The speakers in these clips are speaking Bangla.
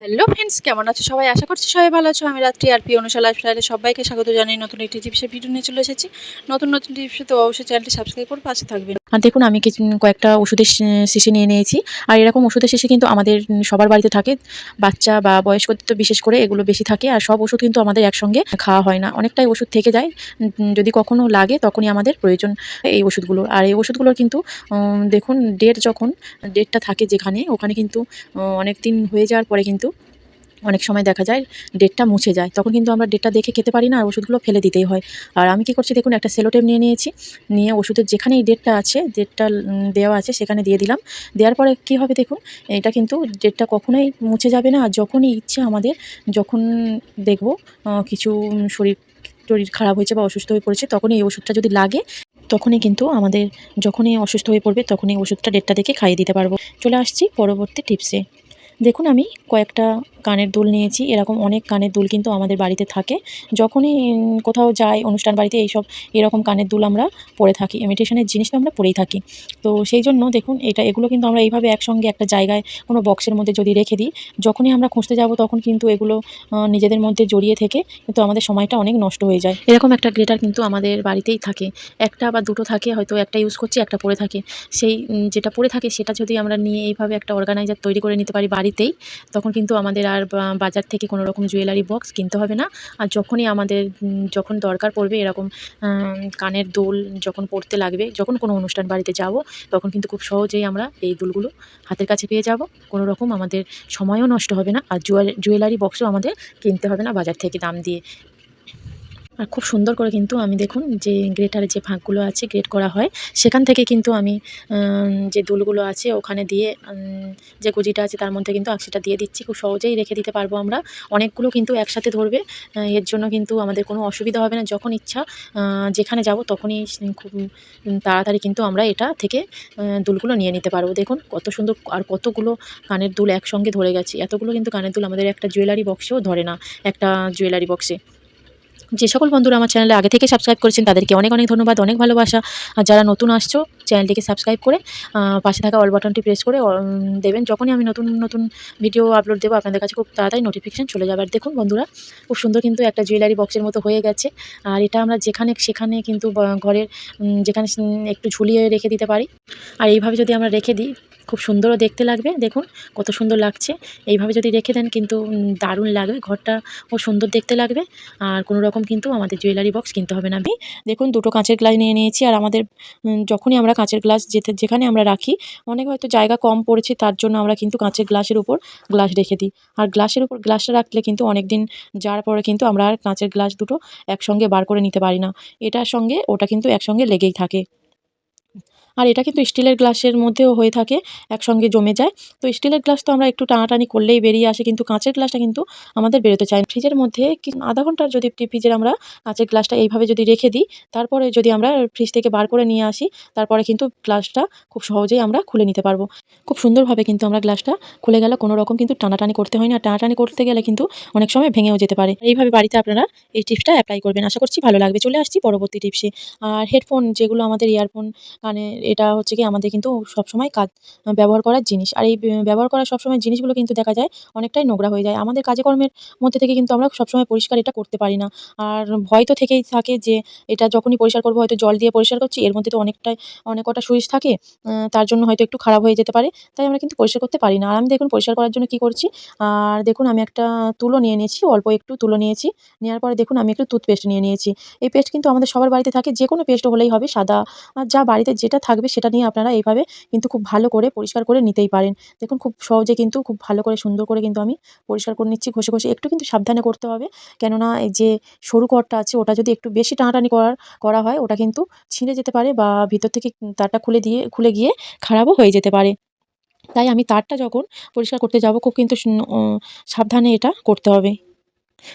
হ্যালো ফ্রেন্ডস, কেমন আছো সবাই? আশা করছি সবাই ভালো আছো। আমি রাত্রি আর অনুষা লাইফস্টাইলে সবাইকে স্বাগত জানাই। নতুন একটি টিপসের ভিডিও নিয়ে চলে এসেছি। নতুন টিপসে তো অবশ্যই চ্যানেলটি সাবস্ক্রাইব করে পাশে থাকবেন। আর দেখুন, আমি কয়েকটা ওষুধের শিশি নিয়ে নিয়েছি। আর এরকম ওষুধের শিশি কিন্তু আমাদের সবার বাড়িতে থাকে। বাচ্চা বা বয়স্কদের তো বিশেষ করে এগুলো বেশি থাকে। আর সব ওষুধ কিন্তু আমাদের একসঙ্গে খাওয়া হয় না, অনেকটাই ওষুধ থেকে যায়। যদি কখনো লাগে তখনই আমাদের প্রয়োজন এই ওষুধগুলোর। আর এই ওষুধগুলোর কিন্তু দেখুন, ডেটটা থাকে যেখানে, ওখানে কিন্তু অনেক দিন হয়ে যাওয়ার পরে কিন্তু অনেক সময় দেখা যায় ডেটটা মুছে যায়। তখন কিন্তু আমরা ডেটটা দেখে খেতে পারি না, আর ওষুধগুলো ফেলে দিতেই হয়। আর আমি কি করছি দেখুন, একটা সেলোটেপ নিয়ে নিয়েছি। নিয়ে ওষুধের যেখানে এই ডেটটা আছে, ডেটটা দেওয়া আছে সেখানে দিয়ে দিলাম। দেওয়ার পরে কি হবে দেখুন, এটা কিন্তু ডেটটা কখনোই মুছে যাবে না। আর যখনই ইচ্ছে আমাদের, যখন দেখব কিছু শরীর টরীর খারাপ হয়েছে বা অসুস্থ হয়ে পড়েছে, তখনই এই ওষুধটা যদি লাগে, তখনই কিন্তু আমাদের, যখনই অসুস্থ হয়ে পড়বে তখনই ওষুধটা ডেটটা দেখে খাইয়ে দিতে পারবো। চলে আসছি পরবর্তী টিপসে। দেখুন, আমি কয়েকটা কানের দুল নিয়েছি। এরকম অনেক কানের দুল কিন্তু আমাদের বাড়িতে থাকে। যখনই কোথাও যাই অনুষ্ঠান বাড়িতে, এরকম কানের দুল আমরা পরে থাকি। ইমিটেশনের জিনিস তো আমরা পরেই থাকি। তো সেই জন্য দেখুন, এগুলো কিন্তু আমরা এইভাবে একসঙ্গে একটা জায়গায় কোনো বক্সের মধ্যে যদি রেখে দিই, যখনই আমরা খুঁজতে যাব তখন কিন্তু এগুলো নিজেদের মধ্যে জড়িয়ে থেকে কিন্তু আমাদের সময়টা অনেক নষ্ট হয়ে যায়। এরকম একটা গ্রেটার কিন্তু আমাদের বাড়িতেই থাকে। একটা বা দুটো থাকে, হয়তো একটা ইউজ করছি, একটা পড়ে থাকে। সেই যেটা পড়ে থাকে সেটা যদি আমরা নিয়ে এইভাবে একটা অর্গানাইজার তৈরি করে নিতে পারি বাড়িতেই, তখন কিন্তু আমাদের আর বাজার থেকে কোনো রকম জুয়েলারি বক্স কিনতে হবে না। আর যখনই আমাদের যখন দরকার পড়বে এরকম কানের দুল, যখন পড়তে লাগবে, যখন কোনো অনুষ্ঠান বাড়িতে যাব, তখন কিন্তু খুব সহজেই আমরা এই দুলগুলো হাতের কাছে পেয়ে যাব। কোনো রকম আমাদের সময়ও নষ্ট হবে না, আর জুয়েলারি বক্সও আমাদের কিনতে হবে না বাজার থেকে দাম দিয়ে। আর খুব সুন্দর করে কিন্তু আমি দেখুন, যে গ্রেটারের যে ফাঁকগুলো আছে গ্রেট করা হয়, সেখান থেকে কিন্তু আমি যে দুলগুলো আছে ওখানে দিয়ে, যে কুচিটা আছে তার মধ্যে কিন্তু আকশিটা দিয়ে দিচ্ছি। খুব সহজেই রেখে দিতে পারবো আমরা। অনেকগুলো কিন্তু একসাথে ধরবে। এর জন্য কিন্তু আমাদের কোনো অসুবিধা হবে না। যখন ইচ্ছা যেখানে যাব তখনই খুব তাড়াতাড়ি কিন্তু আমরা এটা থেকে দুলগুলো নিয়ে নিতে পারবো। দেখুন কত সুন্দর, আর কতগুলো কানের দুল একসঙ্গে ধরে গেছে। এতগুলো কিন্তু কানের দুল আমাদের একটা জুয়েলারি বক্সেও ধরে না, একটা জুয়েলারি বক্সে। যে সকল বন্ধুরা আমার চ্যানেলে আগে থেকে সাবস্ক্রাইব করেছেন তাদেরকে অনেক ধন্যবাদ, অনেক ভালোবাসা। আর যারা নতুন আসছো, চ্যানেলটিকে সাবস্ক্রাইব করে পাশে থাকা অল বাটনটি প্রেস করে দেবেন। যখনই আমি নতুন ভিডিও আপলোড দেবো, আপনাদের কাছে খুব তাড়াতাড়ি নোটিফিকেশন চলে যাবে। আর দেখুন বন্ধুরা, খুব সুন্দর কিন্তু একটা জুয়েলারি বক্সের মতো হয়ে গেছে। আর এটা আমরা যেখানে সেখানে কিন্তু ঘরের যেখানে একটু ঝুলিয়ে রেখে দিতে পারি। আর এইভাবে যদি আমরা রেখে দিই, খুব সুন্দরও দেখতে লাগবে। দেখুন কত সুন্দর লাগছে। এইভাবে যদি রেখে দেন কিন্তু দারুণ লাগবে, ঘরটা ও সুন্দর দেখতে লাগবে। আর কোনো রকম কিন্তু আমাদের জুয়েলারি বক্স কিনতে হবে না। আমি দেখুন দুটো কাঁচের গ্লাস নিয়ে নিয়েছি। আর আমাদের যখনই আমরা কাঁচের গ্লাস যেখানে আমরা রাখি, অনেক হয়তো জায়গা কম পড়েছে, তার জন্য আমরা কিন্তু কাঁচের গ্লাসের উপর গ্লাস রেখে দিই। আর গ্লাসের উপর গ্লাসটা রাখলে কিন্তু অনেক দিন যাওয়ার পরে কিন্তু আমরা আর কাঁচের গ্লাস দুটো একসঙ্গে বার করে নিতে পারি না। এটার সঙ্গে ওটা কিন্তু একসঙ্গে লেগেই থাকে। আর এটা কিন্তু স্টিলের গ্লাসের মধ্যেও হয়ে থাকে, একসঙ্গে জমে যায়। তো স্টিলের গ্লাস তো আমরা একটু টানাটানি করলেই বেরিয়ে আসে, কিন্তু কাঁচের গ্লাসটা কিন্তু আমাদের বেরোতে চায় না। ফ্রিজের মধ্যে আধা ঘন্টার যদি ফ্রিজের আমরা কাঁচের গ্লাসটা এইভাবে যদি রেখে দিই, তারপরে যদি আমরা ফ্রিজ থেকে বার করে নিয়ে আসি, তারপরে কিন্তু গ্লাসটা খুব সহজেই আমরা খুলে নিতে পারবো। খুব সুন্দরভাবে কিন্তু আমরা গ্লাসটা খুলে গেলে কোনো রকম কিন্তু টানাটানি করতে হয় না। টানাটানি করতে গেলে কিন্তু অনেক সময় ভেঙেও যেতে পারে। এইভাবে বাড়িতে আপনারা এই টিপসটা অ্যাপ্লাই করবেন। আশা করছি ভালো লাগবে। চলে আসছি পরবর্তী টিপসে। আর হেডফোন, যেগুলো আমাদের ইয়ারফোন কানের, এটা হচ্ছে কি আমাদের কিন্তু সবসময় ব্যবহার করার জিনিস। আর এই ব্যবহার করার সবসময় জিনিসগুলো কিন্তু দেখা যায় অনেকটাই নোংরা হয়ে যায়। আমাদের কাজে কর্মের মধ্যে থেকে কিন্তু আমরা সবসময় পরিষ্কার এটা করতে পারি না। আর ভয় তো থেকেই থাকে যে এটা যখনই পরিষ্কার করব, হয়তো জল দিয়ে পরিষ্কার করছি, এর মধ্যে তো অনেক কটা সুইচ থাকে। তার জন্য হয়তো একটু খারাপ হয়ে যেতে পারে। তাই আমরা কিন্তু পরিষ্কার করতে পারি না। আর আমি দেখুন পরিষ্কার করার জন্য কি করছি, আর দেখুন আমি একটা তুলো নিয়ে নিয়েছি, অল্প একটু তুলো নিয়েছি। নেওয়ার পরে দেখুন আমি একটু টুথপেস্ট নিয়ে নিয়েছি। এই পেস্ট কিন্তু আমাদের সবার বাড়িতে থাকে। যেকোনো পেস্ট হলেই হবে, সাদা যা বাড়িতে যেটা থাকবে সেটা নিয়ে আপনারা এইভাবে কিন্তু খুব ভালো করে পরিষ্কার করে নিতেই পারেন। দেখুন খুব সহজে কিন্তু খুব ভালো করে সুন্দর করে কিন্তু আমি পরিষ্কার করে নিচ্ছি ঘষে। একটু কিন্তু সাবধানে করতে হবে। কেননা এই যে সরু কর্ডটা আছে, ওটা যদি একটু বেশি টানাটানি করা হয়, ওটা কিন্তু ছিঁড়ে যেতে পারে বা ভিতর থেকে তারটা খুলে গিয়ে খারাপও হয়ে যেতে পারে। তাই আমি তারটা যখন পরিষ্কার করতে যাব, খুব কিন্তু সাবধানে এটা করতে হবে।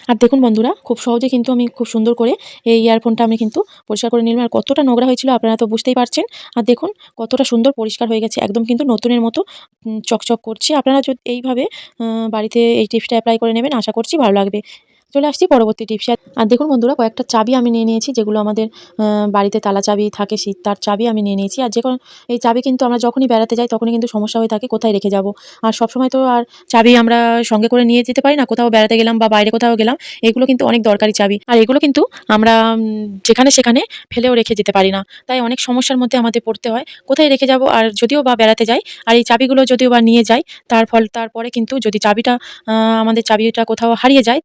আর দেখুন বন্ধুরা, খুব সহজে কিন্তু আমি খুব সুন্দর করে এই ইয়ারফোনটা আমি কিন্তু পরিষ্কার করে নিলাম। আর কতটা নোংরা হয়েছিল আপনারা তো বুঝতেই পারছেন। আর দেখুন কতটা সুন্দর পরিষ্কার হয়ে গেছে, একদম কিন্তু নতুনের মতো চকচক করছে। আপনারা যদি এইভাবে বাড়িতে এই টিপসটা অ্যাপ্লাই করে নেবেন, আশা করছি ভালো লাগবে। চলে আসছি পরবর্তী টিপসে। আর দেখুন বন্ধুরা, কয়েকটা চাবি আমি নিয়ে নিয়েছি, যেগুলো আমাদের বাড়িতে তালা চাবি থাকে, তার চাবি আমি নিয়ে নিয়েছি। আর এই চাবি কিন্তু আমরা যখনই বেড়াতে যাই তখনই কিন্তু সমস্যা হয়ে থাকে কোথায় রেখে যাব। আর সবসময় তো আর চাবি আমরা সঙ্গে করে নিয়ে যেতে পারি না, কোথাও বেড়াতে গেলাম বা বাইরে কোথাও গেলাম। এগুলো কিন্তু অনেক দরকারি চাবি, আর এগুলো কিন্তু আমরা যেখানে সেখানে ফেলেও রেখে যেতে পারি না। তাই অনেক সমস্যার মধ্যে আমাদের পড়তে হয়, কোথায় রেখে যাব। আর যদিও বা বেড়াতে যাই আর এই চাবিগুলো যদিও বা নিয়ে যাই, তারপরে কিন্তু যদি আমাদের চাবিটা কোথাও হারিয়ে যায়,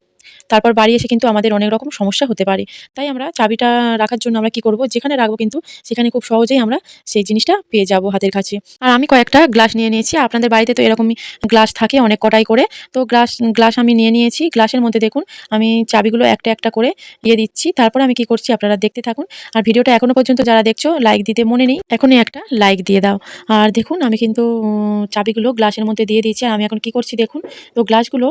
তারপর বাড়ি এসে কিন্তু আমাদের অনেক রকম সমস্যা হতে পারে। তাই আমরা চাবিটা রাখার জন্য আমরা কি করব, যেখানে রাখবো কিন্তু সেখানে খুব সহজেই আমরা সেই জিনিসটা পেয়ে যাব হাতের কাছে। আর আমি কয়েকটা গ্লাস নিয়ে নিয়েছি, আপনাদের বাড়িতে তো এরকমই গ্লাস থাকে অনেক কটাই করে। তো গ্লাস আমি নিয়ে নিয়েছি। গ্লাসের মধ্যে দেখুন আমি চাবিগুলো একটা একটা করে দিয়ে দিচ্ছি। তারপরে আমি কি করছি আপনারা দেখতে থাকুন। আর ভিডিওটা এখনো পর্যন্ত যারা দেখছো লাইক দিতে মনে নেই, এখনই একটা লাইক দিয়ে দাও। আর দেখুন আমি কিন্তু চাবিগুলো গ্লাসের মধ্যে দিয়ে দিয়েছি। আর আমি এখন কি করছি দেখুন, তো গ্লাসগুলো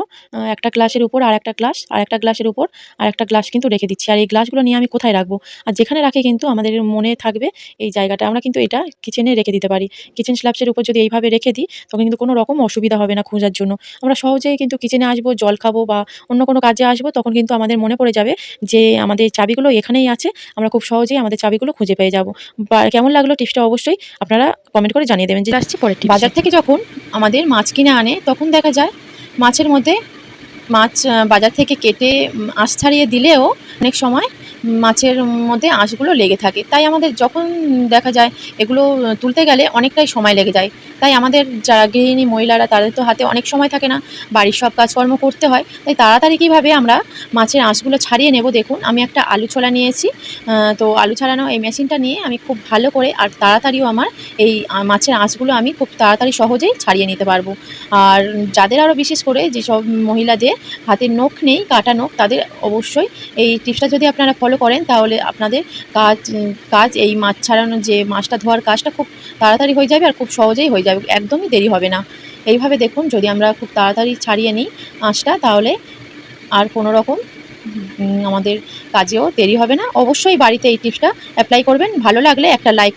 একটা গ্লাসের উপর আরেকটা গ্লাস, আরেকটা গ্লাসের উপর আরেকটা গ্লাস কিন্তু রেখে দিচ্ছি। আর এই গ্লাসগুলো নিয়ে আমি কোথায় রাখবো, আর যেখানে রাখে কিন্তু আমাদের মনে থাকবে এই জায়গাটা। আমরা কিন্তু এটা কিচেনে রেখে দিতে পারি। কিচেন স্ল্যাবসের উপর যদি এইভাবে রেখে দিই, তখন কিন্তু কোনো রকম অসুবিধা হবে না খোঁজার জন্য। আমরা সহজেই কিন্তু কিচেনে আসবো, জল খাবো বা অন্য কোনো কাজে আসবো, তখন কিন্তু আমাদের মনে পড়ে যাবে যে আমাদের চাবিগুলো এখানেই আছে। আমরা খুব সহজেই আমাদের চাবিগুলো খুঁজে পেয়ে যাবো। বা কেমন লাগলো টিপসটা অবশ্যই আপনারা কমেন্ট করে জানিয়ে দেবেন। যে আসছি পরের টিপসে। বাজার থেকে যখন আমাদের মাছ কিনে আনে, তখন দেখা যায় মাছের মধ্যে মাছ বাজার থেকে কেটে আঁশ ছাড়িয়ে দিলেও অনেক সময় মাছের মধ্যে আঁশগুলো লেগে থাকে। তাই আমাদের যখন দেখা যায় এগুলো তুলতে গেলে অনেকটাই সময় লেগে যায়। তাই আমাদের যারা গৃহিণী মহিলারা, তাদের তো হাতে অনেক সময় থাকে না, বাড়ির সব কাজকর্ম করতে হয়। তাই তাড়াতাড়ি কীভাবে আমরা মাছের আঁশগুলো ছাড়িয়ে নেব, দেখুন আমি একটা আলু ছোলা নিয়েছি। তো আলু ছাড়ানো এই মেশিনটা নিয়ে আমি খুব ভালো করে আর তাড়াতাড়িও আমার এই মাছের আঁশগুলো আমি খুব তাড়াতাড়ি সহজেই ছাড়িয়ে নিতে পারবো। আর যাদের আরও বিশেষ করে যেসব মহিলাদের হাতের নখ নেই, কাটা নখ, তাদের অবশ্যই এই টিপসটা যদি আপনারা ফলো করেন, তাহলে আপনাদের কাজ এই মাছ ছাড়ানো, যে মাছটা ধোয়ার কাজটা খুব তাড়াতাড়ি হয়ে যাবে আর খুব সহজেই হয়ে যাবে, একদমই দেরি হবে না। এইভাবে দেখুন যদি আমরা খুব তাড়াতাড়ি ছাড়িয়ে নিই আঁশটা, তাহলে আর কোনো রকম আমাদের কাজেও দেরি হবে না। অবশ্যই বাড়িতে এই টিপসটা অ্যাপ্লাই করবেন। ভালো লাগলে একটা লাইক